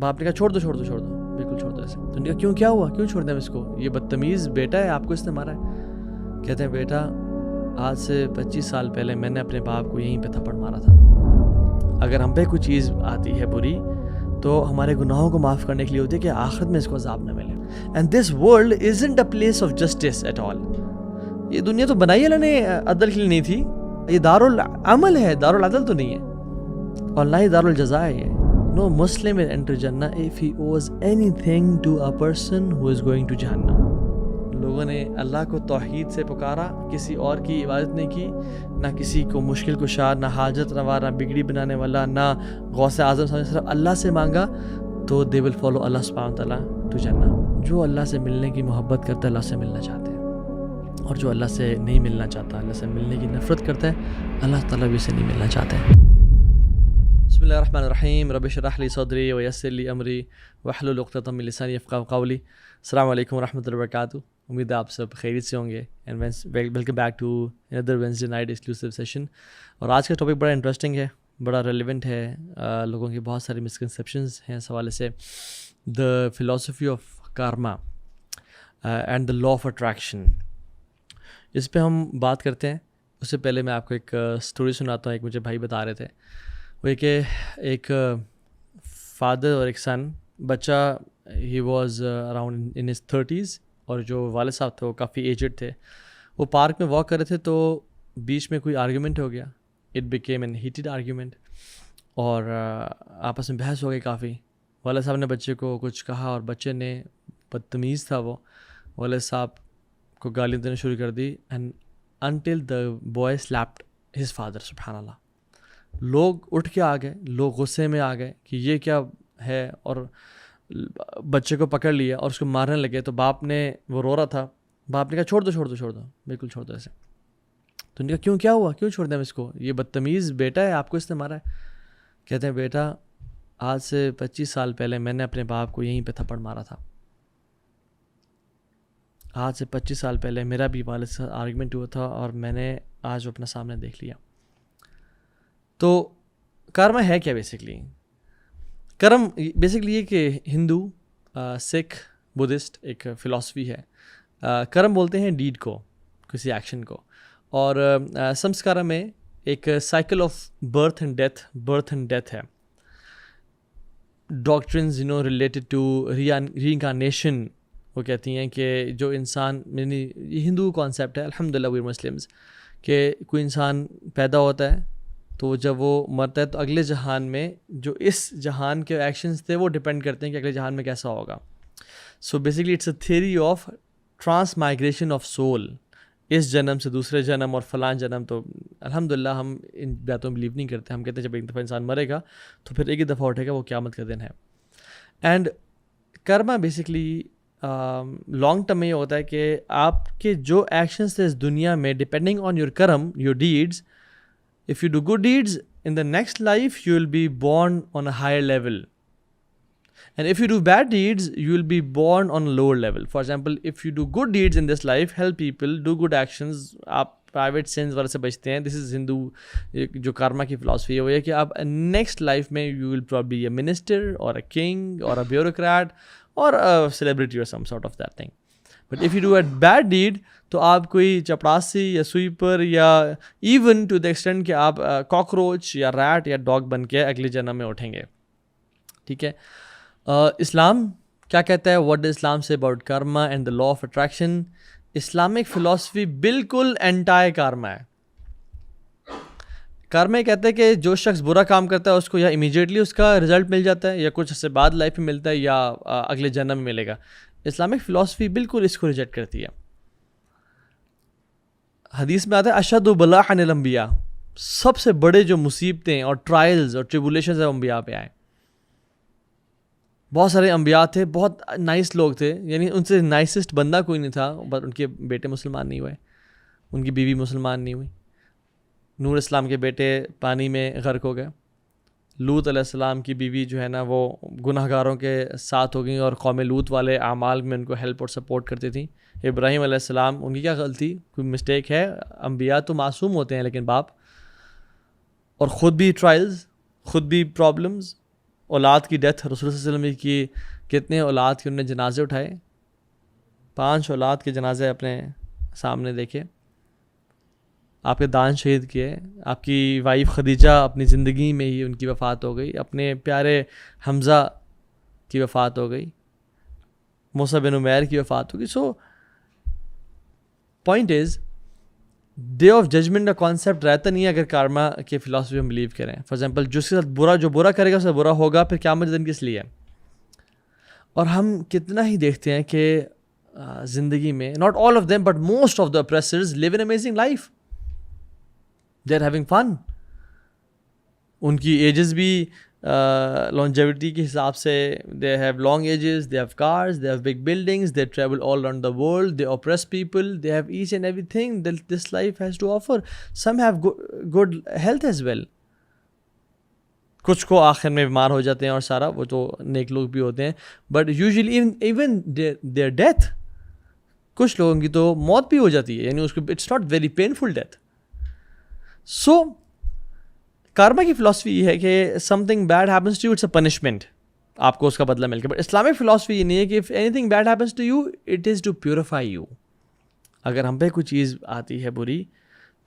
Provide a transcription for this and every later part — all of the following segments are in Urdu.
باپ نے کہا چھوڑ دو بالکل چھوڑ دو ایسے. تو انہوں نے کہا کیوں, کیا ہوا, کیوں چھوڑ دیں اس کو, یہ بدتمیز بیٹا ہے, آپ کو اس نے مارا ہے. کہتے ہیں بیٹا آج سے 25 سال پہلے میں نے اپنے باپ کو یہیں پہ تھپڑ مارا تھا. اگر ہم پہ کوئی چیز آتی ہے بری تو ہمارے گناہوں کو معاف کرنے کے لیے ہوتی ہے کہ آخرت میں اس کو عذاب نہ ملے. And this world isn't a place of justice at all. یہ دنیا تو بنائی اللہ نے عدل کے لیے نہیں تھی, یہ دارالعمل ہے, دارالعدل تو نہیں ہے, اور نہ ہی دارالجزا ہے. یہ No Muslim will enter Jannah if he owes anything to a person who is going to Jahannam. لوگوں نے اللہ کو توحید سے پکارا, کسی اور کی عبادت نہیں کی, نہ کسی کو مشکل کشا, نہ حاجت روا, نہ بگڑی بنانے والا, نہ غوث اعظم, صرف اللہ سے مانگا, تو they will follow Allah subhanahu wa ta'ala to Jannah. جو اللہ سے ملنے کی محبت کرتا ہے اللہ سے ملنا چاہتے ہیں, اور جو اللہ سے نہیں ملنا چاہتا, اللہ سے ملنے کی نفرت کرتا ہے, اللہ تعالیٰ بھی اسے نہیں ملنا چاہتے ہیں. بسم اللہ الرحمن الرحیم. رب اشرح لی صدری ویسر لی امری واحلل عقدۃ من لسانی یفقہوا قولی. السلام علیکم ورحمۃ اللہ وبرکاتہ. امید ہے آپ سب خیریت سے ہوں گے, and welcome back to another Wednesday night exclusive session. اور آج کا ٹاپک بڑا انٹرسٹنگ ہے, بڑا ریلیونٹ ہے. لوگوں کی بہت ساری مسکنسیپشنز ہیں اس حوالے سے. The philosophy of karma and the law of attraction, اس پہ ہم بات کرتے ہیں. اس سے پہلے میں آپ کو ایک اسٹوری سناتا ہوں. ایک مجھے بھائی بتا رہے تھے وہ یہ کہ ایک فادر اور ایک سن, بچہ he was around in his 30s, اور جو والد صاحب تھے وہ کافی ایجڈ تھے. وہ پارک میں واک کر رہے تھے تو بیچ میں کوئی آرگیومنٹ ہو گیا. It became an heated argument, اور آپس میں بحث ہو گئی کافی. والد صاحب نے بچے کو کچھ کہا, اور بچے نے, بدتمیز تھا وہ, والد صاحب کو گالیاں دینا شروع کر دی. And until the boy slapped his father. سبحان اللہ. لوگ اٹھ کے آ گئے, لوگ غصے میں آ گئے کہ یہ کیا ہے, اور بچے کو پکڑ لیا اور اس کو مارنے لگے. تو باپ نے, وہ رو رہا تھا, باپ نے کہا چھوڑ دو بالکل چھوڑ دو ایسے. تو انہوں نے کہا کیوں, کیا ہوا, کیوں چھوڑ دیں اس کو, یہ بدتمیز بیٹا ہے, آپ کو اس نے مارا ہے. کہتے ہیں بیٹا آج سے 25 سال پہلے میں نے اپنے باپ کو یہیں پہ تھپڑ مارا تھا. آج سے 25 سال پہلے میرا بھی والد سے آرگیومنٹ ہوا تھا, اور میں نے آج اپنا سامنے دیکھ لیا. تو کرم ہے کیا بیسکلی؟ کرم بیسکلی یہ کہ ہندو, سکھ, بدھسٹ ایک فلاسفی ہے. کرم بولتے ہیں ڈیڈ کو, کسی ایکشن کو, اور سمسکارا میں ایک cycle of birth and death ہے. ڈاکٹرنز ریلیٹڈ ٹو ری انکارنیشن, وہ کہتی ہیں کہ جو انسان, یعنی یہ ہندو کانسیپٹ ہے, الحمدللہ وی مسلمز, کہ کوئی انسان پیدا ہوتا ہے تو جب وہ مرتا ہے تو اگلے جہان میں جو اس جہان کے ایکشنز تھے وہ ڈپینڈ کرتے ہیں کہ اگلے جہان میں کیسا ہوگا. So basically it's a theory of transmigration of soul, اس جنم سے دوسرے جنم اور فلاں جنم. تو الحمدللہ ہم ان باتوں میں بلیو نہیں کرتے. ہم کہتے ہیں جب ایک دفعہ انسان مرے گا تو پھر ایک ہی دفعہ اٹھے گا, وہ قیامت کا دن ہے. And Karma basically long term میں یہ ہوتا ہے کہ آپ کے جو ایکشنز تھے اس دنیا میں, depending on your karma, your deeds, if you do good deeds in the next life you will be born on a higher level, and if you do bad deeds you will be born on a lower level. For example, if you do good deeds in this life, help people, do good actions, آپ private sins والے سے بچتے ہیں. this is Hindu جو karma کی philosophy ہے, وہ یہ کہ آپ next life میں you will probably be a minister or a king or a bureaucrat or a celebrity or some sort of that thing. But if you do a bad deed تو آپ کوئی چپڑاسی یا سویپر, یا ایون ٹو دا ایکسٹینٹ کہ آپ کاکروچ یا ریٹ یا ڈاگ بن کے اگلے جنم میں اٹھیں گے. ٹھیک ہے. اسلام کیا کہتا ہے, واٹ ڈز اسلام سے about karma and the law of attraction? Islamic philosophy بالکل اینٹائی کارما ہے. کارما یہ کہتا ہے کہ جو شخص برا کام کرتا ہے اس کو یا امیجیٹلی اس کا رزلٹ مل جاتا ہے, یا کچھ سے بعد لائف میں ملتا ہے, یا اگلے جنم میں ملے گا. اسلامک فلاسفی بالکل اس کو ریجیکٹ کرتی ہے. حدیث میں آتا ہے اشد بلاء عن الانبیاء, سب سے بڑے جو مصیبتیں اور ٹرائلز اور ٹریبولیشنز ہیں انبیاء پہ آئے. بہت سارے انبیاء تھے, بہت نائس لوگ تھے, یعنی ان سے نائسسٹ بندہ کوئی نہیں تھا, بٹ ان کے بیٹے مسلمان نہیں ہوئے, ان کی بیوی مسلمان نہیں ہوئی. نوح اسلام کے بیٹے پانی میں غرق ہو گئے. لوط علیہ السلام کی بیوی جو ہے نا وہ گناہ گاروں کے ساتھ ہو گئیں, اور قوم لوط والے اعمال میں ان کو ہیلپ اور سپورٹ کرتی تھیں. ابراہیم علیہ السلام, ان کی کیا غلطی, کوئی مسٹیک ہے؟ انبیاء تو معصوم ہوتے ہیں, لیکن باپ, اور خود بھی ٹرائلز, خود بھی پرابلمز, اولاد کی ڈیتھ رسول صلی اللہ علیہ وسلم کی کتنے اولاد کے انہوں نے جنازے اٹھائے؟ 5 اولاد کے جنازے اپنے سامنے دیکھے. آپ کے دان شہید کیے. آپ کی وائف خدیجہ اپنی زندگی میں ہی ان کی وفات ہو گئی. اپنے پیارے حمزہ کی وفات ہو گئی. موسیٰ بن عمیر کی وفات ہو گئی. So point is day of judgement کا کانسیپٹ رہتا نہیں ہے اگر کارما کے فلاسفی میں بلیو کریں. فار ایگزامپل جس کے ساتھ جو برا کرے گا اس سے برا ہوگا. پھر قیامت کے دن کس لیے؟ اور ہم کتنا ہی دیکھتے ہیں کہ زندگی میں not all of them but most of the oppressors live an amazing life. They are having fun. ان کی ایجز بھی longevity کے حساب سے they have long ages, they have cars, they have big buildings, they travel all around the world, they oppress people, they have each and everything that this life has to offer. Some have good health as well. کچھ کو آخر میں بیمار ہو جاتے ہیں اور سارا وہ تو نیک لوگ بھی ہوتے ہیں. But usually even their death کچھ لوگوں کی تو موت بھی ہو جاتی ہے. یعنی اس کو it's not very painful death. So karma کی فلاسفی یہ ہے کہ something bad happens to you it's a punishment. آپ کو اس کا بدلہ مل گیا. بٹ اسلامک فلاسفی یہ نہیں ہے کہ if anything bad happens to you it is to purify you. اگر ہم پہ کوئی چیز آتی ہے بری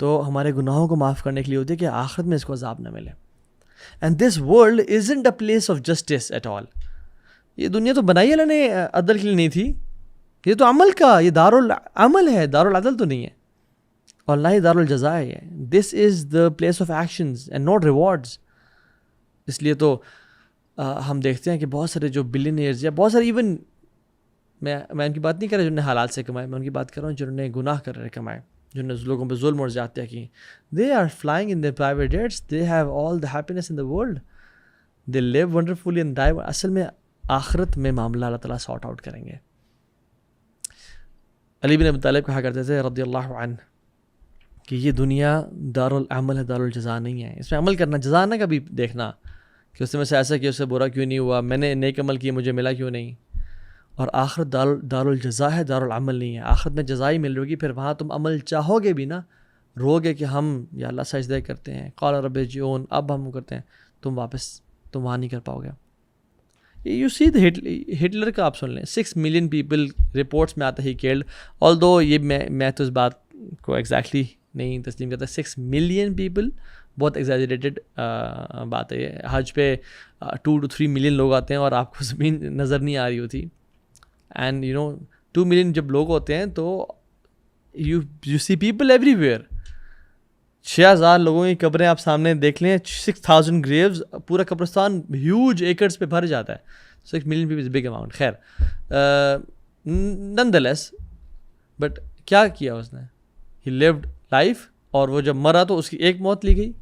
تو ہمارے گناہوں کو معاف کرنے کے لیے ہوتی ہے کہ آخرت میں اس کو عذاب نہ ملے. And this world isn't a place of justice at all. یہ دنیا تو بنائی اللہ نے عدل کے لیے نہیں تھی. یہ تو عمل کا، یہ دارالعمل ہے، دارالعدل تو نہیں ہے اور نہ ہی دارالجزا ہے. This is the place of actions and not rewards. اس لیے تو ہم دیکھتے ہیں کہ بہت سارے جو بلینئرز یا بہت سارے ایون میں ان کی بات نہیں کر رہا جنہوں نے حلال سے کمائے، میں ان کی بات کر رہا ہوں جنہوں نے گناہ کر رہے کمائے، جنہوں نے لوگوں پہ ظلم اور زیادتیاں کی. They are flying in their private jets. They have all the happiness in the world. They live wonderfully and die. اصل میں آخرت میں معاملہ اللہ تعالیٰ سارٹ آؤٹ کریں گے. علی بن ابی طالب کہا کرتے تھے رضی اللہ عنہ کہ یہ دنیا دارالعمل ہے، دارالجزا نہیں ہے. اس میں عمل کرنا، جزا نہ کبھی دیکھنا کہ اس میں سے ایسا کیا، اس سے برا کیوں نہیں ہوا، میں نے نیک عمل کیا مجھے ملا کیوں نہیں. اور آخرت دارالجزا ہے، دارالعمل نہیں ہے. آخرت میں جزا ہی مل رہی. پھر وہاں تم عمل چاہو گے بھی نا، رو گے کہ ہم یا اللہ سجدہ کرتے ہیں، قال رب ارجعون، اب ہم کرتے ہیں، تم وہاں نہیں کر پاؤ گے. یو سی ہٹلر کا آپ سن لیں، 6 ملین پیپل رپورٹس میں آتا ہی کیلڈ. آلدو یہ میں تو اس بات کو ایگزیکٹلی نہیں تسلیم کرتا. 6 ملین پیپل بہت ایگزیجریٹڈ بات ہے. یہ حج پہ 2 to 3 ملین لوگ آتے ہیں اور آپ کو زمین نظر نہیں آ رہی ہوتی. اینڈ 2 ملین جب لوگ ہوتے ہیں تو you see people every where. 6000 لوگوں کی قبریں آپ سامنے دیکھ لیں، 6000 گریوز، پورا قبرستان ہیوج ایکرز پہ بھر جاتا ہے. 6 million people is big amount. خیر نن دا لیس، بٹ کیا کیا اس نے؟ ہی لیوڈ لائف، اور وہ جب مرا تو اس کی ایک موت لی گئی.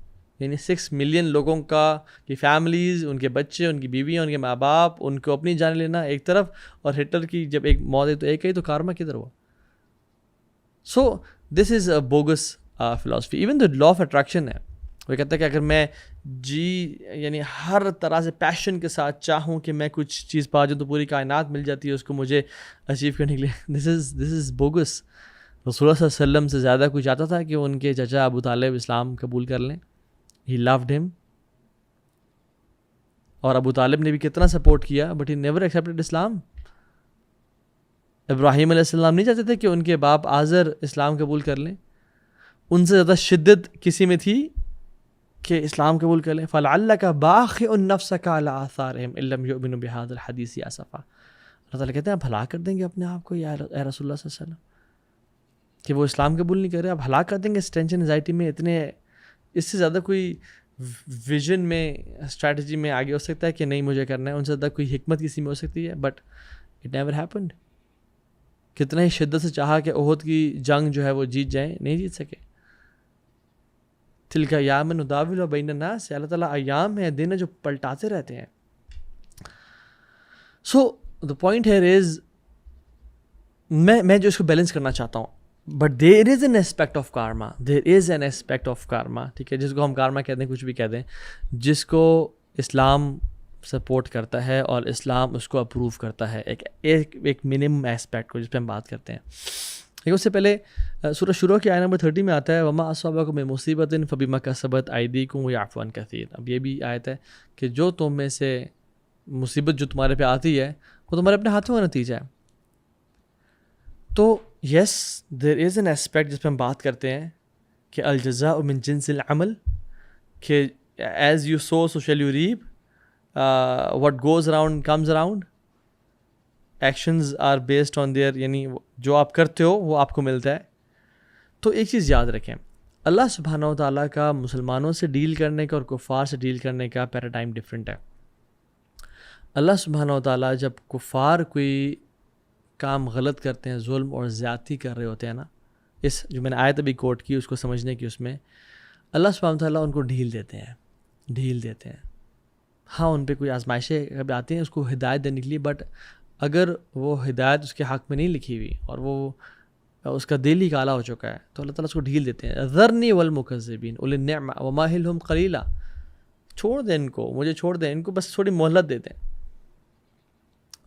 یعنی 6 ملین لوگوں کی فیملیز، ان کے بچے، ان کی بیویاں، ان کے ماں باپ، ان کو اپنی جان لینا ایک طرف، اور ہٹلر کی جب ایک موت ہے تو ایک ہے، تو کارما کدھر ہوا؟ So this is a bogus philosophy. Even the law of attraction ہے، وہ کہتا ہے کہ اگر میں یعنی ہر طرح سے پیشن کے ساتھ چاہوں کہ میں کچھ چیز پا جاؤں تو پوری کائنات مل جاتی ہے اس کو مجھے اچیو کرنے کے لیے. دس از بوگس. رسول اللہ صلی اللہ علیہ وسلم سے زیادہ کوئی چاہتا تھا کہ ان کے چچا ابو طالب اسلام قبول کر لیں. He loved him. اور ابو طالب نے بھی کتنا سپورٹ کیا، بٹ he never accepted اسلام. ابراہیم علیہ السلام نہیں چاہتے تھے کہ ان کے باپ آزر اسلام قبول کر لیں. ان سے زیادہ شدت کسی میں تھی کہ اسلام قبول کر لیں. فَلَعَلَّكَ بَاخِعٌ نَفْسَكَ عَلَىٰ آثَارِهِمْ إِن لَّمْ يُؤْمِنُوا بِهَٰذَا الْحَدِيثِ آسَفًا. اللہ تعالیٰ کہتے ہیں آپ ہلاک کر دیں گے اپنے آپ کو یا رسول اللہ صلی اللہ علیہ وسلم کہ وہ اسلام قبول نہیں کر رہے. آپ ہلاک کر دیں گے اس ٹینشن انزائٹی میں. اتنے اس سے زیادہ کوئی ویژن میں، اسٹریٹجی میں آگے ہو سکتا ہے کہ نہیں مجھے کرنا ہے. ان سے زیادہ کوئی حکمت کسی میں ہو سکتی ہے، بٹ اٹ نیور ہیپنڈ. کتنا ہی شدت سے چاہا کہ احد کی جنگ جو ہے وہ جیت جائیں، نہیں جیت سکے. تلک ایام نداولها بین الناس. اللہ تعالیٰ ایام ہے، دن ہے جو پلٹاتے رہتے ہیں. سو دا پوائنٹ ہیئر از میں جو اس کو بیلنس کرنا چاہتا ہوں، but there is an aspect of karma, ٹھیک ہے، جس کو ہم کارما کہتے ہیں، کچھ بھی کہتے ہیں، جس کو اسلام سپورٹ کرتا ہے اور اسلام اس کو اپروو کرتا ہے. ایک منیمم اسپیکٹ کو جس پہ ہم بات کرتے ہیں. لیکن اس سے پہلے سورہ شروع کی آیت نمبر 30 میں آتا ہے وما اصابکم من مصیبۃ فبما کسبت ایدیکم ویعفو عن کثیر. اب یہ بھی آیت ہے کہ جو تم میں سے مصیبت جو تمہارے پہ آتی ہے وہ تمہارے اپنے ہاتھوں کا نتیجہ ہے. تو یس دیر از این اسپیکٹ جس پہ ہم بات کرتے ہیں کہ الجزاء من جنس العمل، کہ as you sow so shall you reap, what goes around comes around, actions are based on their, یعنی جو آپ کرتے ہو وہ آپ کو ملتا ہے. تو ایک چیز یاد رکھیں، اللہ سبحانہ و تعالیٰ کا مسلمانوں سے ڈیل کرنے کا اور کفار سے ڈیل کرنے کا پیراڈائم ڈفرینٹ ہے. اللہ سبحانہ و تعالیٰ جب کفار کوئی کام غلط کرتے ہیں، ظلم اور زیادتی کر رہے ہوتے ہیں نا، اس جو میں نے آیت ابھی کوٹ کی اس کو سمجھنے کی، اس میں اللہ سبحانہ و تعالیٰ ان کو ڈھیل دیتے ہیں. ہاں ان پہ کوئی آزمائشیں کبھی آتی ہیں اس کو ہدایت دینے کے لیے، بٹ اگر وہ ہدایت اس کے حق میں نہیں لکھی ہوئی اور وہ اس کا دل ہی کالا ہو چکا ہے تو اللہ تعالیٰ اس کو ڈھیل دیتے ہیں. ذرنی والمکذبین اولی النعمہ ومہلہم قلیلا، چھوڑ دیں ان کو، مجھے چھوڑ دیں ان کو، بس تھوڑی مہلت دے دیں.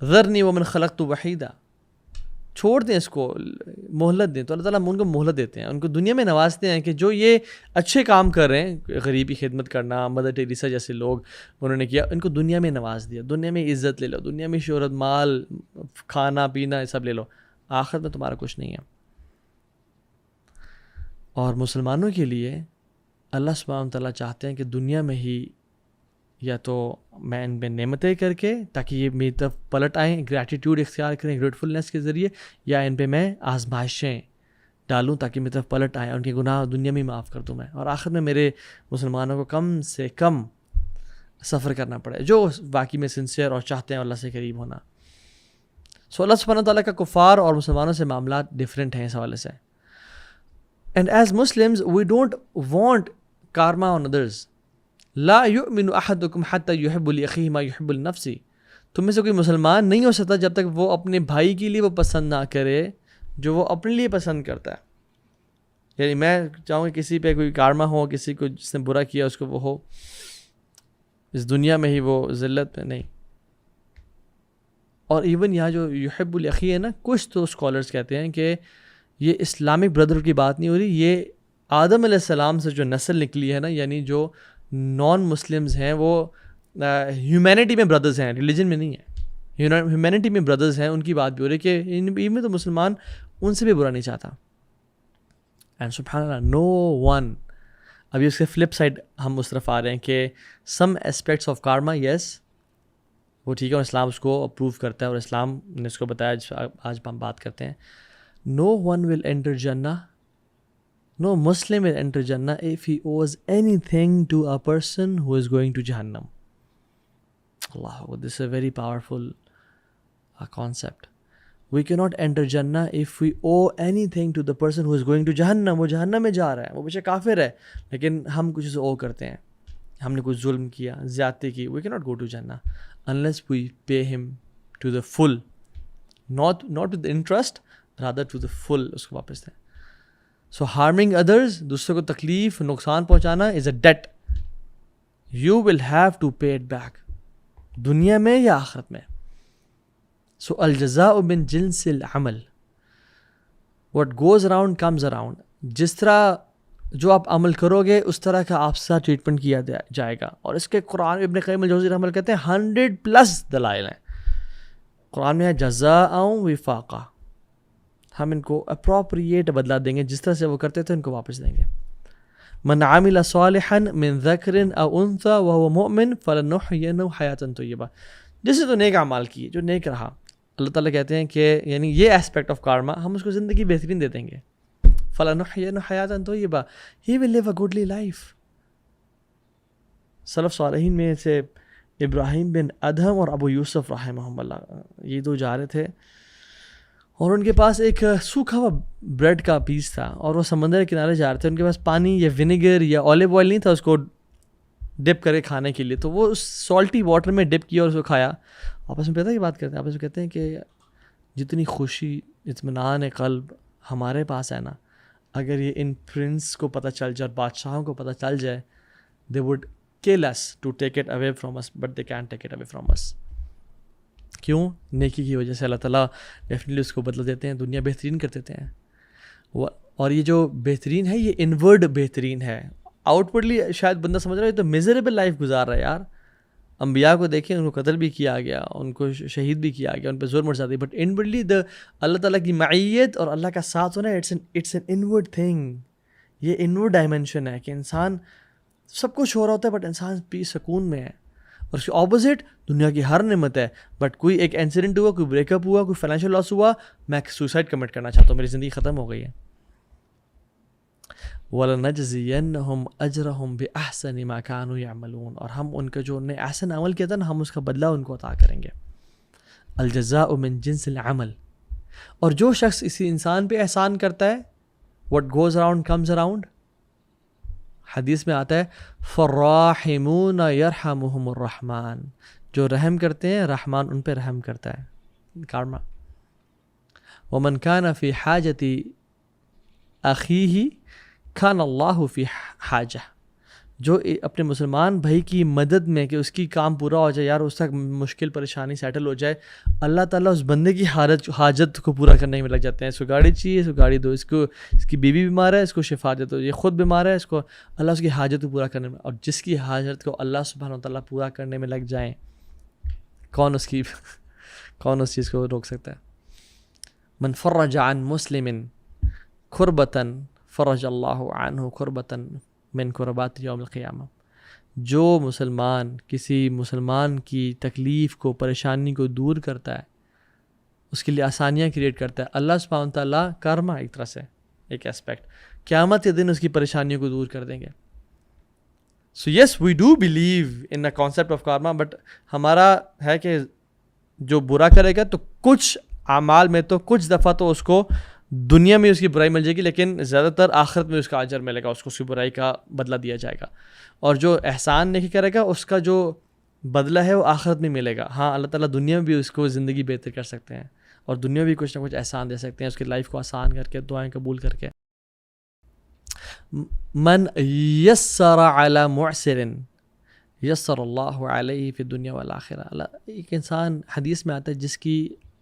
ذرنی ومن خلقت وحیدا، چھوڑ دیں اس کو، مہلت دیں. تو اللہ تعالیٰ ان کو مہلت دیتے ہیں، ان کو دنیا میں نوازتے ہیں کہ جو یہ اچھے کام کر رہے ہیں، غریبی خدمت کرنا، مدر ٹیریسا جیسے لوگ انہوں نے کیا، ان کو دنیا میں نواز دیا، دنیا میں عزت لے لو، دنیا میں شہرت، مال، کھانا پینا یہ سب لے لو، آخرت میں تمہارا کچھ نہیں ہے. اور مسلمانوں کے لیے اللہ سبحانہ تعالیٰ چاہتے ہیں کہ دنیا میں ہی یا تو میں ان پہ نعمتیں کر کے تاکہ یہ میری طرف پلٹ آئیں، گریٹیٹیوڈ اختیار کریں گریٹفلنس کے ذریعے، یا ان پہ میں آزمائشیں ڈالوں تاکہ میری طرف پلٹ آئیں، ان کے گناہ دنیا میں معاف کر دوں میں، اور آخر میں میرے مسلمانوں کو کم سے کم سفر کرنا پڑے جو باقی میں سنسیئر اور چاہتے ہیں اللہ سے قریب ہونا. سو اللہ سبحانہ تعالیٰ کا کفار اور مسلمانوں سے معاملات ڈفرینٹ ہیں اس حوالے سے. And as Muslims, we don't want karma on others. لا یؤمن احدکم حتی یحب لأخیہ ما یحب لنفسہ. تم میں سے کوئی مسلمان نہیں ہو سکتا جب تک وہ اپنے بھائی کے لیے وہ پسند نہ کرے جو وہ اپنے لیے پسند کرتا ہے. یعنی میں چاہوں کہ کسی پہ کوئی کارما ہو، کسی کو جس نے برا کیا اس کو وہ ہو اس دنیا میں ہی وہ ذلت پہ نہیں. اور ایون یہاں جو یحب لأخیہ ہے نا، کچھ تو اسکالرس کہتے ہیں کہ یہ اسلامک بردر کی بات نہیں ہو رہی، یہ آدم علیہ السلام سے جو نسل نکلی ہے نا، یعنی جو نان مسلمز ہیں وہ ہیومینٹی میں بردرز ہیں، ریلیجن میں نہیں ہے، ہیومینٹی میں بردرز ہیں، ان کی بات بھی ہو رہی ہے کہ ان میں تو مسلمان ان سے بھی برا نہیں چاہتا. اینڈ سبحان اللہ نو ون. ابھی اس کے فلپ سائڈ ہم اس طرف آ رہے ہیں کہ سم اسپیکٹس آف کارما، یس وہ ٹھیک ہے اور اسلام اس کو اپروو کرتا ہے اور اسلام نے اس کو بتایا، آج ہم بات کرتے ہیں. No one will enter Jannah, no Muslim will enter Jannah if he owes anything to a person who is going to Jahannam. Allah, this is a very powerful concept. We cannot enter Jannah if we owe anything to the person who is going to Jahannam. وہ جہنم میں جا رہا ہے، وہ بچہ کافر ہے لیکن ہم کچھ اسے او کرتے ہیں، ہم نے کچھ ظلم کیا، زیادتی کی. We cannot go to Jannah unless we pay him to the full, not with the interest, rather to the full. اس کو واپس دیں. So harming others، دوسروں کو تکلیف نقصان پہنچانا is a debt. You will have to pay it back، دنیا میں یا آخرت میں. So الجزاء من جنس العمل، what goes around comes around. جس طرح جو آپ عمل کرو گے اس طرح کا آپ سے ٹریٹمنٹ کیا جائے گا. اور اس کے قرآن ابن قیم الجوزی رحمہ اللہ کہتے ہیں 100+ دلائل ہیں قرآن میں، ہے جزاء وفاقہ. ہم ان کو اپروپریٹ بدلا دیں گے، جس طرح سے وہ کرتے تھے ان کو واپس دیں گے. من عمل صالحا من ذکر او انثى وهو مؤمن فلنحيينه حیاتا طیبہ. جس نے تو نیک اعمال کیے، جو نیک رہا، اللہ تعالیٰ کہتے ہیں کہ یعنی یہ اسپیکٹ آف کارما ہم اس کو زندگی بہترین دے دیں گے. فلنحيينه حیاتا طیبہ، he will live a goodly life. سلف صالحین میں سے ابراہیم بن ادہم اور ابو یوسف رحمہم اللہ، یہ دو جا رہے تھے اور ان کے پاس ایک سوکھا ہوا بریڈ کا پیس تھا اور وہ سمندر کے کنارے جا رہے تھے. ان کے پاس پانی یا ونیگر یا اولیو آئل نہیں تھا اس کو ڈپ کرے کھانے کے لیے، تو وہ اس سالٹی واٹر میں ڈپ کیا اور اس کو کھایا. آپس میں پتہ یہ بات کرتے ہیں، آپس میں کہتے ہیں کہ جتنی خوشی اطمینان قلب ہمارے پاس ہے نا، اگر یہ ان پرنس کو پتہ چل جائے اور بادشاہوں کو پتہ چل جائے، they would kill us to take it away from us, but they can't take it away from us. کیوں؟ نیکی کی وجہ سے اللہ تعالیٰ ڈیفینیٹلی اس کو بدلا دیتے ہیں، دنیا بہترین کر دیتے ہیں. اور یہ جو بہترین ہے یہ انورڈ بہترین ہے. آؤٹ ورڈلی شاید بندہ سمجھ رہا ہے یہ تو میزریبل لائف گزار رہا ہے یار، انبیاء کو دیکھیں، ان کو قتل بھی کیا گیا، ان کو شہید بھی کیا گیا، ان پہ ظلم اور زیادتی، بٹ انورڈلی اللہ تعالیٰ کی معیت اور اللہ کا ساتھ ہونا اٹس این انورڈ تھنگ. یہ انورڈ ڈائمینشن ہے کہ انسان سب کچھ ہو رہا ہوتا ہے بٹ انسان پیس سکون میں ہے. اور اس کے اپوزٹ دنیا کی ہر نعمت ہے بٹ کوئی ایک انسیڈنٹ ہوا، کوئی بریک اپ ہوا، کوئی فائنینشیل لاس ہوا، میں سوسائڈ کمٹ کرنا چاہتا ہوں، میری زندگی ختم ہو گئی ہے. وَلَنَجْزِيَنَّهُمْ أَجْرَهُمْ بِأَحْسَنِ مَا كَانُوا يَعْمَلُونَ، اور ہم ان کا جو انہیں احسن عمل کیا تھا نا، ہم اس کا بدلہ ان کو عطا کریں گے. الجزاء من جنس العمل. اور جو شخص اسی انسان پہ احسان کرتا ہے، what goes around comes around. حدیث میں آتا ہے فَالرَّاحِمُونَ يَرْحَمُهُمُ الرَّحْمَانِ، جو رحم کرتے ہیں رحمان ان پہ رحم کرتا ہے. کارما. وَمَنْ كَانَ فِي حَاجَةِ أَخِيهِ كَانَ اللَّهُ فِي حَاجَةِ، جو اپنے مسلمان بھائی کی مدد میں کہ اس کی کام پورا ہو جائے، یار اس تک مشکل پریشانی سیٹل ہو جائے، اللہ تعالیٰ اس بندے کی حاجت کو پورا کرنے میں لگ جاتے ہیں. اس کو گاڑی چاہیے، اس کو گاڑی دو، اس کی بیوی بیمار ہے، اس کو شفا دے دو، یہ خود بیمار ہے، اس کو اللہ اس کی حاجت کو پورا کرنے میں. اور جس کی حاجت کو اللہ سبحانہ و تعالیٰ پورا کرنے میں لگ جائیں، کون اس چیز کو روک سکتا ہے؟ من فرج عن مسلم کربتاً فرج اللہ عنہ کربتاً من کربات یوم القیامہ. جو مسلمان کسی مسلمان کی تکلیف کو، پریشانی کو دور کرتا ہے، اس کے لیے آسانیاں کریٹ کرتا ہے، اللہ سبحانہ تعالیٰ کارما ایک طرح سے ایک اسپیکٹ قیامت کے دن اس کی پریشانیوں کو دور کر دیں گے. So yes we do believe in a concept of karma, but ہمارا ہے کہ جو برا کرے گا تو کچھ اعمال میں تو کچھ دفعہ تو اس کو دنیا میں اس کی برائی مل جائے گی، لیکن زیادہ تر آخرت میں اس کا اجر ملے گا، اس کو اس کی برائی کا بدلہ دیا جائے گا. اور جو احسان نہیں کرے گا اس کا جو بدلہ ہے وہ آخرت میں ملے گا. ہاں اللہ تعالیٰ دنیا میں بھی اس کو زندگی بہتر کر سکتے ہیں اور دنیا میں بھی کچھ نہ کچھ احسان دے سکتے ہیں، اس کی لائف کو آسان کر کے، دعائیں قبول کر کے. من یسر علی معسر یسر اللہ علیہ فی الدنیا والآخرہ. ایک انسان حدیث میں آتا ہے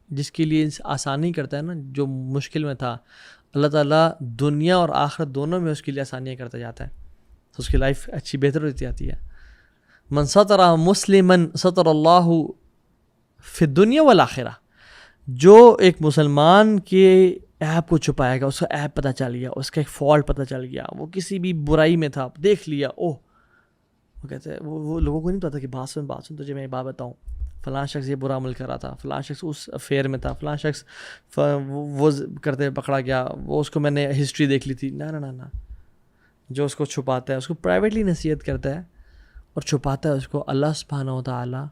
جس کے لیے آسانی کرتا ہے نا، جو مشکل میں تھا، اللہ تعالیٰ دنیا اور آخرت دونوں میں اس کے لیے آسانیاں کرتا جاتا ہے، تو اس کی لائف اچھی بہتر ہوتی جاتی ہے. من ستر مسلما ستر اللہ فی الدنیا والآخرہ. جو ایک مسلمان کے ایپ کو چھپائے گا، اس کا ایپ پتہ چل گیا، اس کا ایک فالٹ پتہ چل گیا، وہ کسی بھی برائی میں تھا، دیکھ لیا، وہ کہتے ہیں وہ لوگوں کو نہیں پتا کہ بات سن تجھے میں بات بتاؤں، فلاں شخص یہ برا عمل کر رہا تھا، فلاں شخص اس افیئر میں تھا، فلاں شخص وہ کرتے پکڑا گیا، وہ اس کو میں نے ہسٹری دیکھ لی تھی. نہ جو اس کو چھپاتا ہے، اس کو پرائیویٹلی نصیحت کرتا ہے اور چھپاتا ہے اس کو، اللہ سبحانہ و تعالیٰ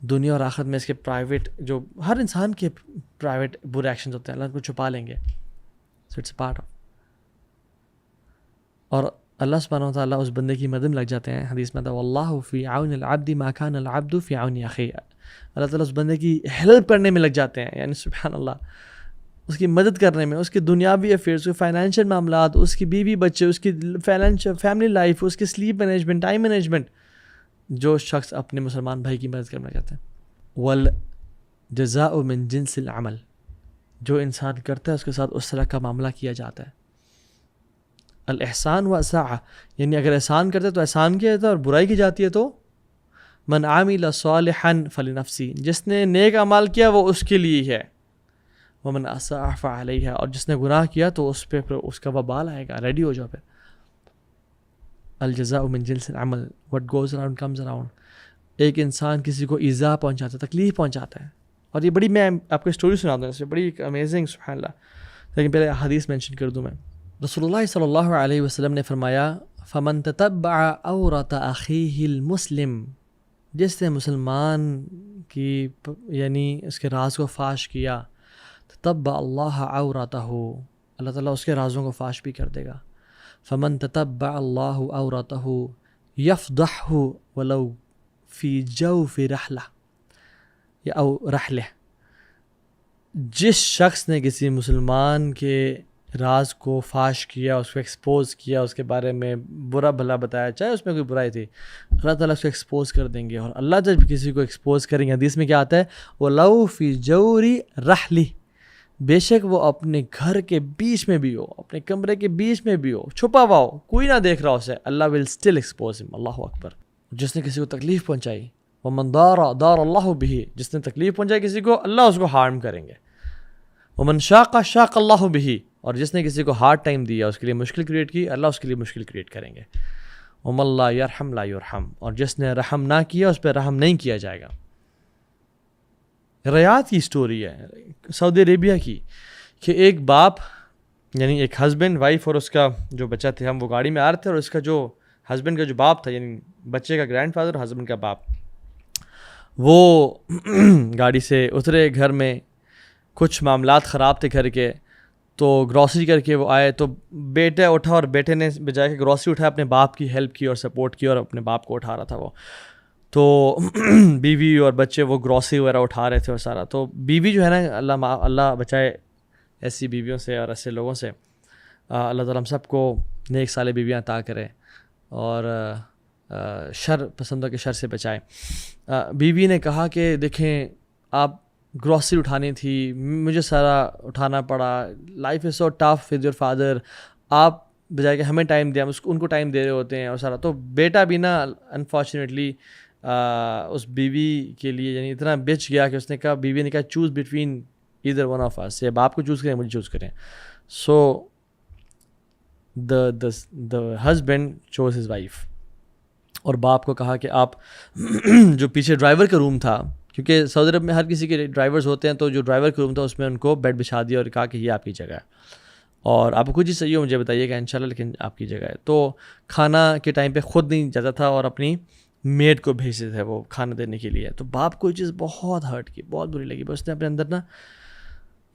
دنیا اور آخرت میں اس کے پرائیویٹ، جو ہر انسان کے پرائیویٹ برے ایکشنز ہوتے ہیں، اللہ کو چھپا لیں گے. So it's part of. اور اللہ سبحانہ و تعالیٰ اس بندے کی مدد میں لگ جاتے ہیں. حدیث میں تھا واللہ فی عون العبد ما کان العبد فی عون اخیہ. اللہ تعالیٰ اس بندے کی ہیلپ کرنے میں لگ جاتے ہیں، یعنی سبحان اللہ، اس کی مدد کرنے میں، اس کے دنیاوی افیئرس، اس کے فائنینشیل معاملات، اس کی بیوی بچے، اس کی فیملی لائف، اس کی سلیپ مینجمنٹ، ٹائم مینجمنٹ، جو شخص اپنے مسلمان بھائی کی مدد کرنا چاہتے ہیں. والجزاء من جنس العمل. جو انسان کرتا ہے اس کے ساتھ اس طرح کا معاملہ کیا جاتا ہے. الاحسان واسعہ، یعنی اگر احسان کرتے تو احسان کیا جاتا ہے، اور برائی کی جاتی ہے تو من عامل صالحا فلنفسی. جس نے نیک اعمال کیا وہ اس کے لیے ہے. ومن اساء فعلیہا، اور جس نے گناہ کیا تو اس پہ اس کا وبال آئے گا. ریڈی ہو جاؤ پھر. الجزاء من جنس العمل what goes around comes around. ایک انسان کسی کو ایذا پہنچاتا ہے، تکلیف پہنچاتا ہے، اور یہ بڑی، میں آپ کو اسٹوری سناتا ہوں، اس میں بڑی امیزنگ، سبحان اللہ. لیکن پہلے حدیث مینشن کر دوں میں. رسول اللہ صلی اللہ علیہ وسلم نے فرمایا فمن تتبع عورت اخیہ المسلم. جس نے مسلمان کی یعنی اس کے راز کو فاش کیا، تتبع اللہ عورتہ، اللہ تعالیٰ اس کے رازوں کو فاش بھی کر دے گا. فمن تتبع اللہ عورتہ یفضحہ ولو فی جوف رحلہ یا او رحلہ. جس شخص نے کسی مسلمان کے راز کو فاش کیا، اس کو ایکسپوز کیا، اس کے بارے میں برا بھلا بتایا، چاہے اس میں کوئی برائی تھی، اللہ تعالیٰ اس کو ایکسپوز کر دیں گے. اور اللہ جب کسی کو ایکسپوز کریں گے، حدیث میں کیا آتا ہے، وَلَوْ فِي جَوْرِ رَحْلِ، بے شک وہ اپنے گھر کے بیچ میں بھی ہو، اپنے کمرے کے بیچ میں بھی ہو، چھپا ہوا ہو، کوئی نہ دیکھ رہا اسے، اللہ ول اسٹل ایکسپوز ہم. اللہ اکبر. جس نے کسی کو تکلیف پہنچائی، ومن دار دار اللہ بہ، جس نے تکلیف پہنچائی کسی کو اللہ اس کو ہارم کریں گے، ومن شاق شاق اللہ بہ، اور جس نے کسی کو ہارڈ ٹائم دیا، اس کے لیے مشکل کریٹ کی، اللہ اس کے لیے مشکل کریٹ کریں گے، ومن لا یرحم لا یرحم، اور جس نے رحم نہ کیا اس پہ رحم نہیں کیا جائے گا۔ ریاض کی سٹوری ہے سعودی عربیہ کی، کہ ایک باپ یعنی ایک ہسبینڈ وائف اور اس کا جو بچہ تھے، ہم وہ گاڑی میں آ رہے تھے، اور اس کا جو ہسبینڈ کا جو باپ تھا، یعنی بچے کا گرینڈ فادر اور ہسبینڈ کا باپ، وہ گاڑی سے اترے، گھر میں کچھ معاملات خراب تھے گھر کے، تو گروسری کر کے وہ آئے، تو بیٹا اٹھا اور بیٹے نے بجائے کہ گروسری اٹھایا اپنے باپ کی ہیلپ کی اور سپورٹ کی، اور اپنے باپ کو اٹھا رہا تھا وہ، تو بیوی اور بچے وہ گروسری وغیرہ اٹھا رہے تھے اور سارا، تو بیوی جو ہے نا، اللہ بچائے ایسی بیویوں سے اور ایسے لوگوں سے، اللہ تعالیٰ ہم سب کو نیک صالح بیویاں عطا کرے اور شر پسندوں کے شر سے بچائے۔ بیوی نے کہا کہ دیکھیں آپ گروسری اٹھانی تھی، مجھے سارا اٹھانا پڑا، life is so tough with your father, آپ بجائے کہ ہمیں ٹائم دیا ان کو ٹائم دے رہے ہوتے ہیں اور سارا، تو بیٹا بھی نا انفارچونیٹلی اس بیوی کے لیے یعنی اتنا بچ گیا کہ اس نے کہا، بیوی نے کہا choose between either one of us, یا باپ کو چوز کریں مجھے چوز کریں، سو the husband chose his wife، اور باپ کو کہا کہ آپ جو پیچھے ڈرائیور کا روم تھا، کیونکہ سعودی عرب میں ہر کسی کے ڈرائیورز ہوتے ہیں، تو جو ڈرائیور کا روم تھا اس میں ان کو بیڈ بچھا دیا اور کہا کہ یہ آپ کی جگہ ہے، اور آپ کو کچھ چیز چاہیے مجھے بتائیے گا انشاءاللہ، لیکن آپ کی جگہ ہے۔ تو کھانا کے ٹائم پہ خود نہیں جاتا تھا اور اپنی میڈ کو بھیجتے تھے وہ کھانا دینے کے لیے، تو باپ کو یہ چیز بہت ہرٹ کی، بہت بری لگی، بس اس نے اپنے اندر نا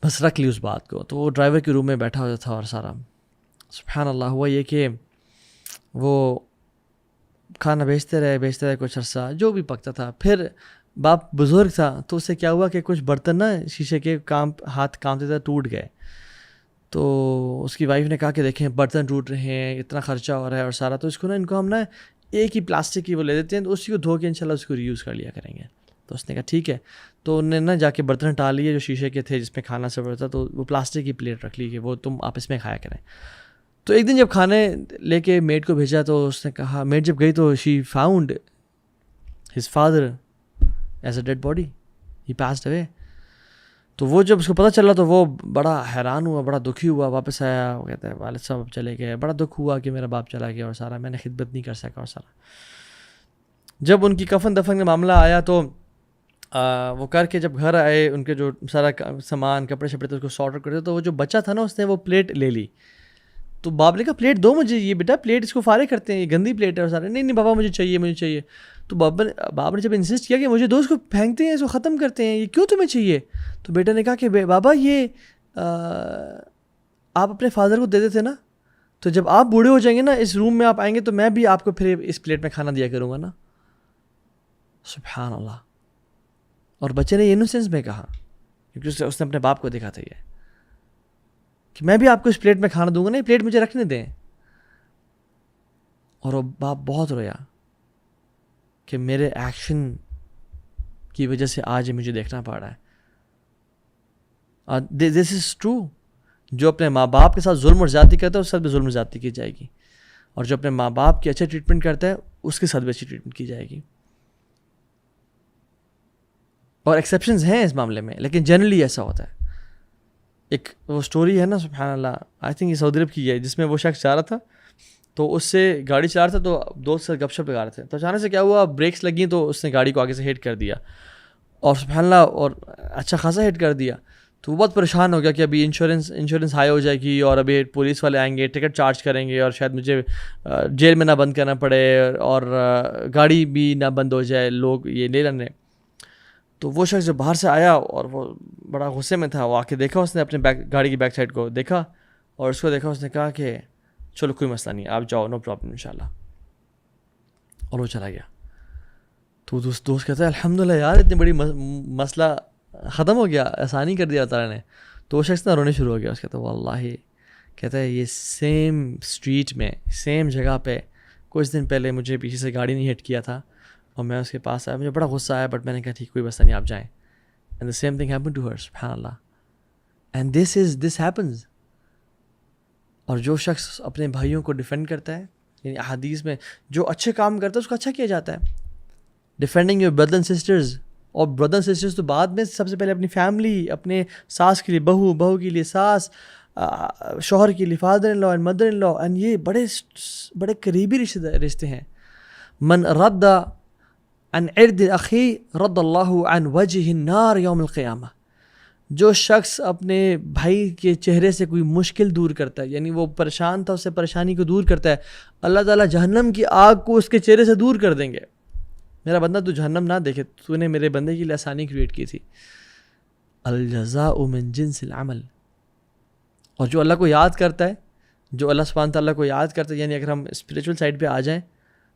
بس رکھ لی اس بات کو، تو وہ ڈرائیور کے روم میں بیٹھا ہوا تھا اور سارا، سبحان اللہ، ہوا یہ کہ وہ کھانا بھیجتے رہے کچھ عرصہ، جو بھی پکتا تھا، پھر باپ بزرگ تھا تو اس سے کیا ہوا کہ کچھ برتن نا شیشے کے ہاتھ کامتے تھے ٹوٹ گئے، تو اس کی وائف نے کہا کہ دیکھیں برتن ٹوٹ رہے ہیں، اتنا خرچہ ہو رہا ہے اور سارا، تو اس کو نا ان کو ہم نا ایک ہی پلاسٹک کی وہ لے دیتے ہیں، تو اسی کو دھو کے انشاءاللہ اس کو ری یوز کر لیا کریں گے۔ تو اس نے کہا ٹھیک ہے، تو انہوں نے نا جا کے برتن ہٹا لیے جو شیشے کے تھے جس میں کھانا سرو ہوتا، تو وہ پلاسٹک کی پلیٹ رکھ لی کہ وہ تم آپ اس میں کھایا کریں۔ تو ایک دن جب کھانے لے کے میڈ کو بھیجا تو اس نے کہا، میڈ جب گئی تو she found his father as a dead body, he passed away. تو وہ جب اس کو پتہ چلا تو وہ بڑا حیران ہوا، بڑا دکھی ہوا، واپس آیا، وہ کہتا ہے والد صاحب چلے گئے، بڑا دکھ ہوا کہ میرا باپ چلا گیا اور سارا، میں نے خدمت نہیں کر سکا اور سارا۔ جب ان کی کفن دفن کا معاملہ آیا تو وہ کر کے جب گھر آئے، ان کے جو سارا سامان کپڑے شپڑے تھے اس کو سارٹ آؤٹ کرتے، تو وہ جو بچہ تھا نا اس نے وہ پلیٹ لے لی، تو باپ نے کہا پلیٹ دو مجھے، یہ بیٹا پلیٹ اس کو فارغ کرتے ہیں، یہ گندی پلیٹ ہے اور سارے، نہیں بابا مجھے چاہیے۔ تو باپ نے جب انسسٹ کیا کہ مجھے دو، اس کو پھینکتے ہیں، اس کو ختم کرتے ہیں، یہ کیوں تمہیں چاہیے؟ تو بیٹا نے کہا کہ بابا یہ آپ اپنے فادر کو دے دیتے نا، تو جب آپ بوڑھے ہو جائیں گے نا، اس روم میں آپ آئیں گے تو میں بھی آپ کو پھر اس پلیٹ میں کھانا دیا کروں گا نا۔ سبحان اللہ۔ اور بچے نے انوسینس میں کہا، کیونکہ اس نے اپنے باپ کو دیکھا تھا یہ کہ میں بھی آپ کو اس پلیٹ میں کھانا دوں گا، نہیں پلیٹ مجھے رکھنے دیں۔ اور وہ باپ بہت رویا کہ میرے ایکشن کی وجہ سے آج مجھے دیکھنا پڑ رہا ہے۔ دس از ٹرو، جو اپنے ماں باپ کے ساتھ ظلم اور زیادتی کرتا ہے اس کے ساتھ بھی ظلم اور زیادتی کی جائے گی، اور جو اپنے ماں باپ کی اچھا ٹریٹمنٹ کرتا ہے اس کے ساتھ بھی اچھی ٹریٹمنٹ کی جائے گی۔ اور ایکسیپشنز ہیں اس معاملے میں، لیکن جنرلی ایسا ہوتا ہے۔ ایک وہ سٹوری ہے نا، سبحان اللہ، آئی تھنک یہ سعودی عرب کی ہے، جس میں وہ شخص جا رہا تھا تو اس سے گاڑی چلا رہا تھا، تو دوست سے گپ شپ لگا رہے تھے، تو اچانک سے کیا ہوا، بریکس لگیں تو اس نے گاڑی کو آگے سے ہٹ کر دیا، اور سبحان اللہ، اور اچھا خاصا ہٹ کر دیا۔ تو وہ بہت پریشان ہو گیا کہ ابھی انشورنس ہائی ہو جائے گی، اور ابھی پولیس والے آئیں گے، ٹکٹ چارج کریں گے، اور شاید مجھے جیل میں نہ بند کرنا پڑے، اور گاڑی بھی نہ بند ہو جائے، لوگ یہ لے لینے۔ تو وہ شخص جو باہر سے آیا اور وہ بڑا غصے میں تھا، وہ آ کے دیکھا، اس نے اپنے گاڑی کی بیک سائڈ کو دیکھا اور اس کو دیکھا، اس نے کہا کہ چلو کوئی مسئلہ نہیں، آپ جاؤ، نو پرابلم انشاءاللہ، اور وہ چلا گیا۔ تو دوست کہتا ہے الحمدللہ یار، اتنی بڑی مسئلہ ختم ہو گیا، آسانی کر دیا تعالیٰ نے۔ تو وہ شخص نہ رونے شروع ہو گیا، اس کہتا ہے واللہ، کہتا ہے یہ سیم اسٹریٹ میں سیم جگہ پہ کچھ دن پہلے مجھے پیچھے سے گاڑی نہیں ہٹ کیا تھا، اور میں اس کے پاس آیا، مجھے بڑا غصہ آیا، بٹ میں نے کہا ٹھیک کوئی مسئلہ نہیں، آپ جائیں۔ And the same thing happen to her, سبحان اللہ، اینڈ دس ہیپنز۔ اور جو شخص اپنے بھائیوں کو ڈیفینڈ کرتا ہے، یعنی احادیث میں جو اچھے کام کرتا ہے اس کو اچھا کیا جاتا ہے. Defending your brother and sisters, اور بردر اینڈ سسٹرز تو بعد میں سب سے پہلے اپنی فیملی, اپنے ساس کے لیے بہو, بہو کے لیے ساس, شوہر کے لیے father in law and mother in law, and یہ بڑے قریبی رشتے ہیں. من رد عن عرض اخی رد اللہ عن وجہ النار یوم القیامہ. جو شخص اپنے بھائی کے چہرے سے کوئی مشکل دور کرتا ہے, یعنی وہ پریشان تھا, اس سے پریشانی کو دور کرتا ہے, اللہ تعالیٰ جہنم کی آگ کو اس کے چہرے سے دور کر دیں گے. میرا بندہ تو جہنم نہ دیکھے, تو نے میرے بندے کے لیے آسانی کریٹ کی تھی. الجزاء من جنس العمل. اور جو اللہ کو یاد کرتا ہے, جو اللہ سبحانہ تعالیٰ کو یاد کرتا ہے, یعنی اگر ہم اسپریچول سائڈ پہ آ جائیں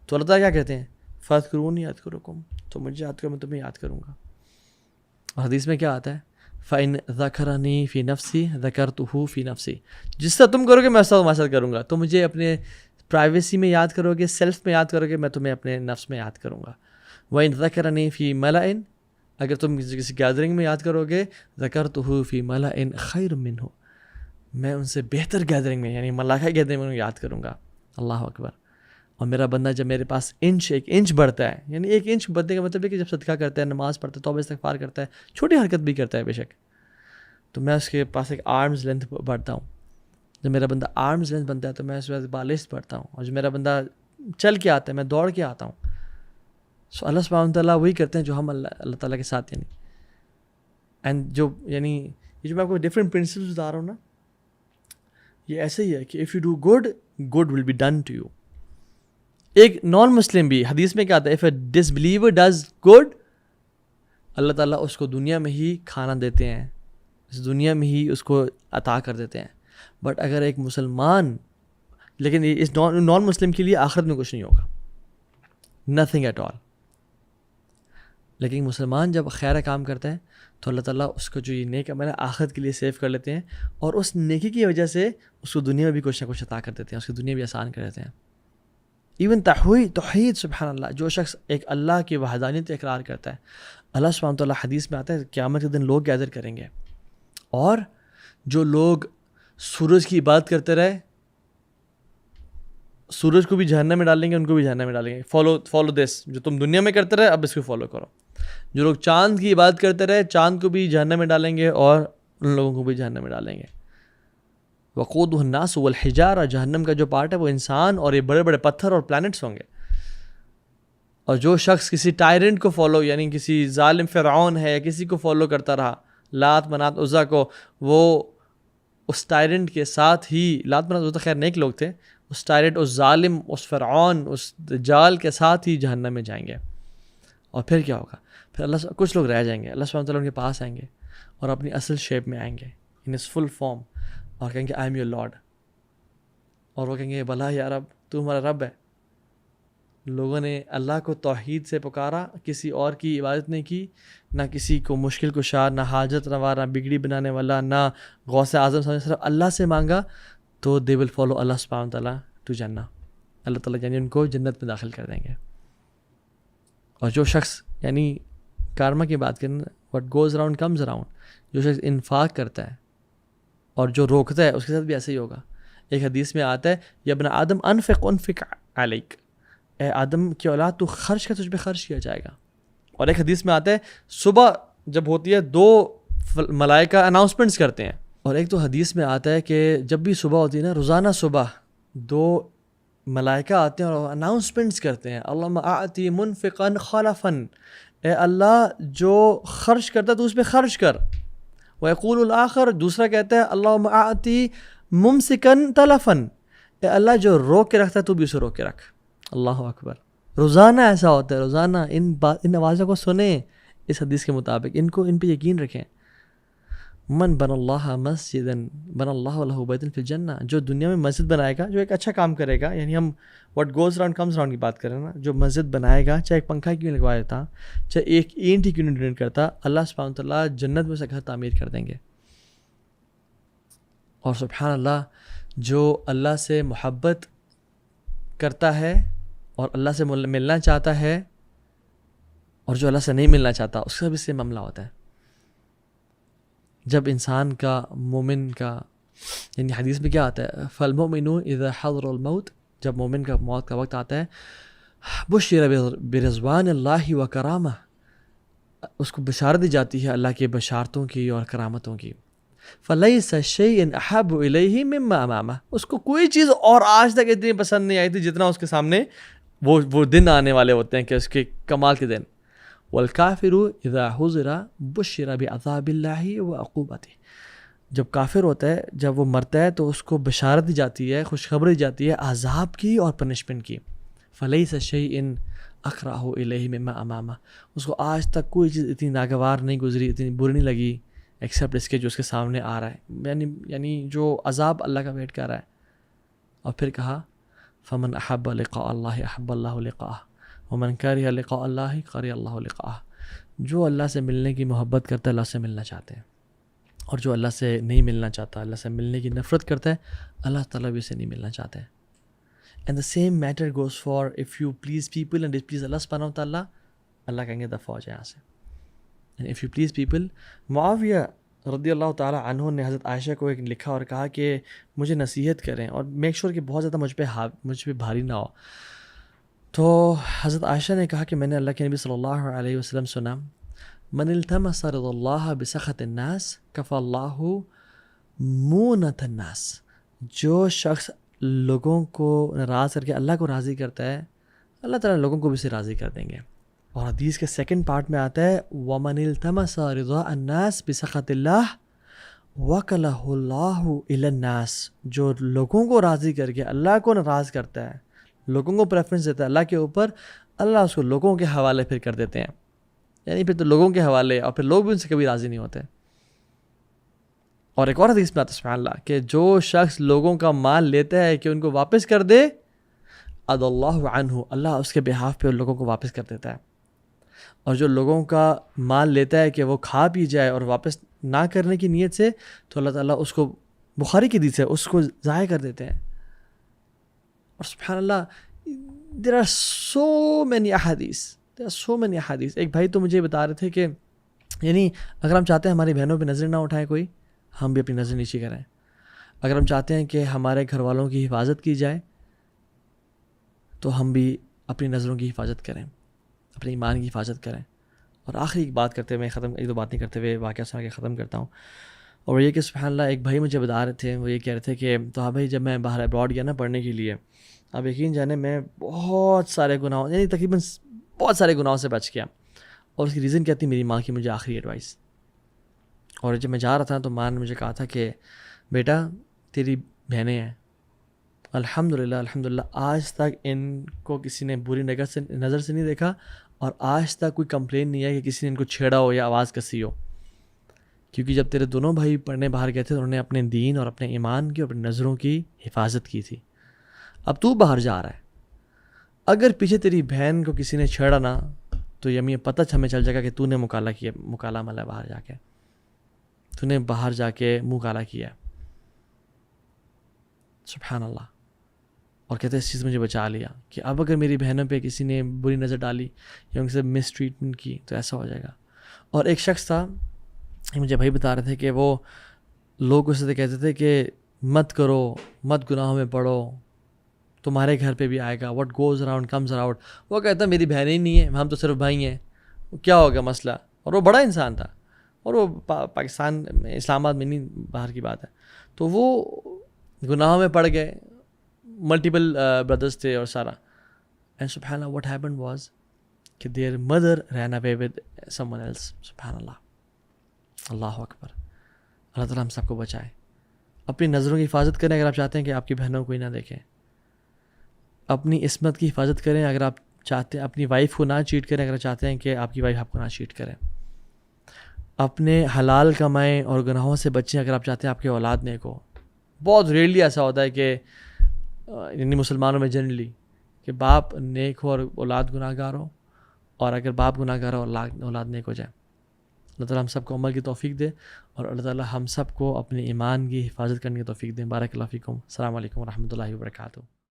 تو اللہ تعالیٰ کیا کہتے ہیں, فاذکرونی اذکرکم, تو مجھے یاد کرو میں تمہیں یاد کروں گا. اور حدیث میں کیا آتا ہے, فَإِنْ ذَكَرَنِي فِي نَفْسِي ذَكَرْتُهُ فِي نَفْسِي. جس طرح تم کرو گے میں اس طرح تمہارے ساتھ کروں گا. تو مجھے اپنے پرائیویسی میں یاد کرو گے, سیلف میں یاد کرو گے, میں تمہیں اپنے نفس میں یاد کروں گا. وَإِنْ ذَكَرَنِي فِي مَلَئٍ, اگر تم کسی گیدرنگ میں یاد کرو گے, ذَكَرْتُهُ فِي مَلَئٍ خَيْرٍ مِّنْهُ, میں ان سے بہتر گیدرنگ میں یعنی ملائکہ گیدرنگ میں یاد کروں گا. اللہ اکبر. اور میرا بندہ جب میرے پاس ایک انچ بڑھتا ہے, یعنی ایک انچ بڑھنے کا مطلب ہے کہ جب صدقہ کرتا ہے, نماز پڑھتا ہے, توبہ استغفار کرتا ہے, چھوٹی حرکت بھی کرتا ہے بے شک, تو میں اس کے پاس ایک آرمز لینتھ بڑھتا ہوں. جب میرا بندہ آرمز لینتھ بنتا ہے تو میں اس کے پاس بالسٹ بڑھتا ہوں. اور جب میرا بندہ چل کے آتا ہے, میں دوڑ کے آتا ہوں. سو اللہ سبحانہ تعالیٰ وہی کرتے ہیں جو ہم اللہ تعالیٰ کے ساتھ, یعنی اینڈ جو یعنی یہ جو میں آپ کو ڈفرینٹ پرنسپلس بتا رہا ہوں نا, یہ ایسے ہی ہے کہ if you do good, good will be done to you. ایک نان مسلم بھی حدیث میں کیا آتا ہے, if a disbeliever does good, اللہ تعالیٰ اس کو دنیا میں ہی کھانا دیتے ہیں, اس دنیا میں ہی اس کو عطا کر دیتے ہیں. بٹ اگر ایک مسلمان, لیکن اس نان مسلم کے لیے آخرت میں کچھ نہیں ہوگا, نتھنگ ایٹ آل. لیکن مسلمان جب خیر کام کرتا ہے تو اللہ تعالیٰ اس کو جو یہ نیک عمل ہے آخرت کے لیے سیو کر لیتے ہیں, اور اس نیکی کی وجہ سے اس کو دنیا میں بھی کچھ نہ کچھ عطا کر دیتے ہیں, اس کی دنیا بھی آسان کر دیتے ہیں. ایون توحید, سبحان اللہ, جو شخص ایک اللہ کی وحدانیت اقرار کرتا ہے, اللہ سبحانہ تعالیٰ حدیث میں آتا ہے قیامت کے دن لوگ گیدر کریں گے, اور جو لوگ سورج کی عبادت کرتے رہے, سورج کو بھی جہنم میں ڈالیں گے, ان کو بھی جہنم میں ڈالیں گے. فالو دس, جو تم دنیا میں کرتے رہے اب اس کو فالو کرو. جو لوگ چاند کی عبادت کرتے رہے, چاند کو بھی جہنم میں ڈالیں گے, اور ان لوگوں کو بھی جہنم میں ڈالیں گے. وقودہ الناس والحجارہ, جہنم کا جو پارٹ ہے وہ انسان اور یہ بڑے بڑے پتھر اور پلانٹس ہوں گے. اور جو شخص کسی ٹائرنٹ کو فالو, یعنی کسی ظالم فرعون ہے یا کسی کو فالو کرتا رہا, لات منات عزا کو, وہ اس ٹائرنٹ کے ساتھ ہی, لات منات عزا خیر نیک لوگ تھے, اس ٹائرنٹ, اس ظالم, اس فرعون, اس دجال کے ساتھ ہی جہنم میں جائیں گے. اور پھر کیا ہوگا, پھر اللہ کچھ لوگ رہ جائیں گے, اللہ سبحانہ تعالیٰ ان کے پاس آئیں گے اور اپنی اصل شیپ میں آئیں گے, ان اس فل فارم, اور کہیں گے آئی ایم یور لارڈ. اور وہ کہیں گے بھلا یا رب, تو ہمارا رب ہے. لوگوں نے اللہ کو توحید سے پکارا, کسی اور کی عبادت نہیں کی, نہ کسی کو مشکل کشا, نہ حاجت روا, نہ بگڑی بنانے والا, نہ غوث اعظم, صرف اللہ سے مانگا, تو دے ول فالو اللہ سبحانہ تعالیٰ ٹو جنہ. اللہ تعالیٰ یعنی ان کو جنت میں داخل کر دیں گے. اور جو شخص, یعنی کارما کی بات کریں, what goes around comes around, جو شخص انفاق کرتا ہے اور جو روکتا ہے اس کے ساتھ بھی ایسے ہی ہوگا. ایک حدیث میں آتا ہے, یا ابن آدم انفق علیک, اے آدم کی اولاد تو خرچ کر, تجھ پہ خرچ کیا جائے گا. اور ایک حدیث میں آتا ہے صبح جب ہوتی ہے 2 ملائکہ اناؤنسمنٹس کرتے ہیں. اور ایک تو حدیث میں آتا ہے کہ جب بھی صبح ہوتی ہے نا, روزانہ صبح 2 ملائکہ آتے ہیں اور اناؤنسمنٹس کرتے ہیں, اللہم اعطی منفقا خلفا, اے اللہ جو خرچ کرتا ہے تو اس پہ خرچ کر. ویقول الآخر, دوسرا کہتا ہے اللہم اعطی ممسکا تلفا, اے اللہ جو روک کے رکھتا ہے تو بھی اسے روک کے رکھ. اللہ اکبر. روزانہ ایسا ہوتا ہے, روزانہ ان آوازوں کو سنیں اس حدیث کے مطابق, ان پہ یقین رکھیں. من بن اللہ مسجدا بن اللہ لہ بیتا فی الجنہ, جو دنیا میں مسجد بنائے گا, جو ایک اچھا کام کرے گا, یعنی ہم what goes around comes around کی بات کریں نا, جو مسجد بنائے گا, چاہے ایک پنکھا کیوں لگوا دیتا, چاہے ایک اینٹ ہی کیوں نہیں ڈونیٹ کرتا, اللہ سبحانہ تعالیٰ جنت میں سے گھر تعمیر کر دیں گے. اور سبحان اللہ, جو اللہ سے محبت کرتا ہے اور اللہ سے ملنا چاہتا ہے, اور جو اللہ سے نہیں ملنا چاہتا, اس کا بھی سے معاملہ ہوتا ہے. جب انسان کا, مومن کا, یعنی حدیث میں کیا آتا ہے, فالمؤمن اذا حضر الموت, جب مومن کا موت کا وقت آتا ہے بشر برضوان اللہ و کرامہ، اس کو بشارت دی جاتی ہے اللہ کے بشارتوں کی اور کرامتوں کی. فلیس شیء احب الیہ مما امامہ، اس کو کوئی چیز اور آج تک اتنی پسند نہیں آئی تھی جتنا اس کے سامنے وہ دن آنے والے ہوتے ہیں کہ اس کے کمال کے دن. والکافر اذا حضر بشر بعذاب اللہ وعقوبتہ، جب کافر ہوتا ہے، جب وہ مرتا ہے تو اس کو بشارت دی جاتی ہے، خوشخبری دی جاتی ہے عذاب کی اور پنشمنٹ کی. فلیس شیء اکرہ الیہ مما امامہ، اس کو آج تک کوئی چیز اتنی ناگوار نہیں گزری، اتنی بری نہیں لگی ایکسیپٹ اس کے جو اس کے سامنے آ رہا ہے، یعنی جو عذاب اللہ کا ویٹ کر رہا ہے. اور پھر کہا فمن احب لقاء اللہ احب اللہ لقاءہ ومن کرہ لقاء اللہ کرہ اللہ لقاءہ، جو اللہ سے ملنے کی محبت کرتا ہے اللہ سے ملنا چاہتے ہیں، اور جو اللہ سے نہیں ملنا چاہتا، اللہ سے ملنے کی نفرت کرتا ہے، اللہ تعالیٰ بھی اسے نہیں ملنا چاہتے ہیں. And the same matter goes for if you please people and displease اللہ سبحانہ وتعالیٰ، اللہ کہیں گے دفع ہو جائے یہاں سے. And if you please people, معاویہ رضی اللہ تعالیٰ عنہ نے حضرت عائشہ کو ایک لکھا اور کہا کہ مجھے نصیحت کریں اور میک شور کہ بہت زیادہ مجھ پہ بھاری نہ ہو. تو حضرت عائشہ نے کہا کہ میں نے اللہ کے نبی صلی اللہ علیہ وسلم سنا، من التمس رضا اللہ بسخط الناس کفى اللہ مونۃ الناس، جو شخص لوگوں کو ناراض کر کے اللہ کو راضی کرتا ہے اللہ تعالیٰ لوگوں کو بھی اسے راضی کر دیں گے. اور حدیث کے سیکنڈ پارٹ میں آتا ہے وَمَنِ الْتَمَسَ رِضَاءَ النَّاسِ بِسَخَطِ اللَّهِ وَكَلَهُ اللَّهُ إِلَى النَّاسِ، جو لوگوں کو راضی کر کے اللہ کو ناراض کرتا ہے، لوگوں کو پریفرنس دیتا ہے اللہ کے اوپر، اللہ اس کو لوگوں کے حوالے پھر کر دیتے ہیں. یعنی پھر تو لوگوں کے حوالے، اور پھر لوگ بھی ان سے کبھی راضی نہیں ہوتے. اور ایک اور حدیث میں آتا ہے سبحان اللہ کہ جو شخص لوگوں کا مال لیتا ہے کہ ان کو واپس کر دے، عَضَ اللَّهُ عَنْهُ، اللہ اس کے بہاف پہ لوگوں کو واپس کر دیتا ہے. اور جو لوگوں کا مال لیتا ہے کہ وہ کھا پی جائے اور واپس نہ کرنے کی نیت سے، تو اللہ تعالیٰ اس کو بخاری کی حدیث ہے اس کو ضائع کر دیتے ہیں. اور سبحان اللہ there are so many احادیث. ایک بھائی تو مجھے بتا رہے تھے کہ یعنی اگر ہم چاہتے ہیں ہماری بہنوں پہ نظر نہ اٹھائیں کوئی، ہم بھی اپنی نظر نیچی کریں. اگر ہم چاہتے ہیں کہ ہمارے گھر والوں کی حفاظت کی جائے تو ہم بھی اپنی نظروں کی حفاظت کریں، اپنے ایمان کی حفاظت کریں. اور آخری ایک بات کرتے ہوئے ایک دو بات نہیں کرتے ہوئے واقعہ سنا کے ختم کرتا ہوں. اور یہ کہ سبحان اللہ ایک بھائی مجھے بتا رہے تھے، وہ یہ کہہ رہے تھے کہ تو ہاں بھائی جب میں باہر ابراڈ گیا نا پڑھنے کے لیے، اب یقین جانے میں بہت سارے گناہوں، یعنی تقریباً بہت سارے گناہوں سے بچ گیا. اور اس کی ریزن کیا تھی؟ میری ماں کی مجھے آخری ایڈوائس. اور جب میں جا رہا تھا تو ماں نے مجھے کہا تھا کہ بیٹا تیری بہنیں ہیں، الحمدللہ آج تک ان کو کسی نے بری نظر سے نہیں دیکھا، اور آج تک کوئی کمپلین نہیں ہے کہ کسی نے ان کو چھیڑا ہو یا آواز کسی ہو. کیونکہ جب تیرے دونوں بھائی پڑھنے باہر گئے تھے انہوں نے اپنے دین اور اپنے ایمان کی اور اپنی نظروں کی حفاظت کی تھی. اب تو باہر جا رہا ہے، اگر پیچھے تیری بہن کو کسی نے چھیڑا نا تو یہ پتہ ہمیں چل جائے گا کہ تو نے مکالا ملا باہر جا کے، تو نے باہر جا کے منہ کالا کیا. سبحان اللہ. اور کہتے ہیں اس چیز مجھے بچا لیا کہ اب اگر میری بہنوں پہ کسی نے بری نظر ڈالی یا ان سے مس ٹریٹمنٹ کی تو ایسا ہو جائے گا. اور ایک شخص تھا مجھے بھائی بتا رہے تھے کہ وہ لوگ اس سے کہتے تھے کہ مت کرو، مت گناہوں میں پڑو، تمہارے گھر پہ بھی آئے گا، what goes around comes around. وہ کہتا میری بہنیں ہی نہیں ہیں، ہم تو صرف بھائی ہیں، کیا ہوگا مسئلہ. اور وہ بڑا انسان تھا، اور وہ پاکستان اسلام آباد میں نہیں، باہر کی بات ہے. تو وہ گناہوں میں پڑ گئے، ملٹیپل بردرز تھے اور سارا. اینڈ سبحان اللہ واٹ ہیپنڈ واز کہ their mother ran away with someone else. سبحان اللہ، اللہ اکبر. اللہ تعالیٰ ہم سب کو بچائے. اپنی نظروں کی حفاظت کریں اگر آپ چاہتے ہیں کہ آپ کی بہنوں کو کوئی نہ دیکھیں. اپنی عصمت کی حفاظت کریں اگر آپ چاہتے ہیں، اپنی وائف کو نہ چیٹ کریں اگر چاہتے ہیں کہ آپ کی وائف آپ کو نہ چیٹ کریں. اپنے حلال کمائیں اور گناہوں سے بچیں اگر آپ چاہتے ہیں آپ کے اولاد نیک ہو. بہت ریئرلی ایسا ہوتا ہے کہ یعنی مسلمانوں میں جنرلی کہ باپ نیک ہو اور اولاد گناہ گار ہو، اور اگر باپ گناہ گار ہو اولاد نیک ہو جائے. اللہ تعالیٰ ہم سب کو عمل کی توفیق دے، اور اللہ تعالیٰ ہم سب کو اپنے ایمان کی حفاظت کرنے کی توفیق دے. بارک اللہ فیکم. السلام علیکم ورحمۃ اللہ وبرکاتہ.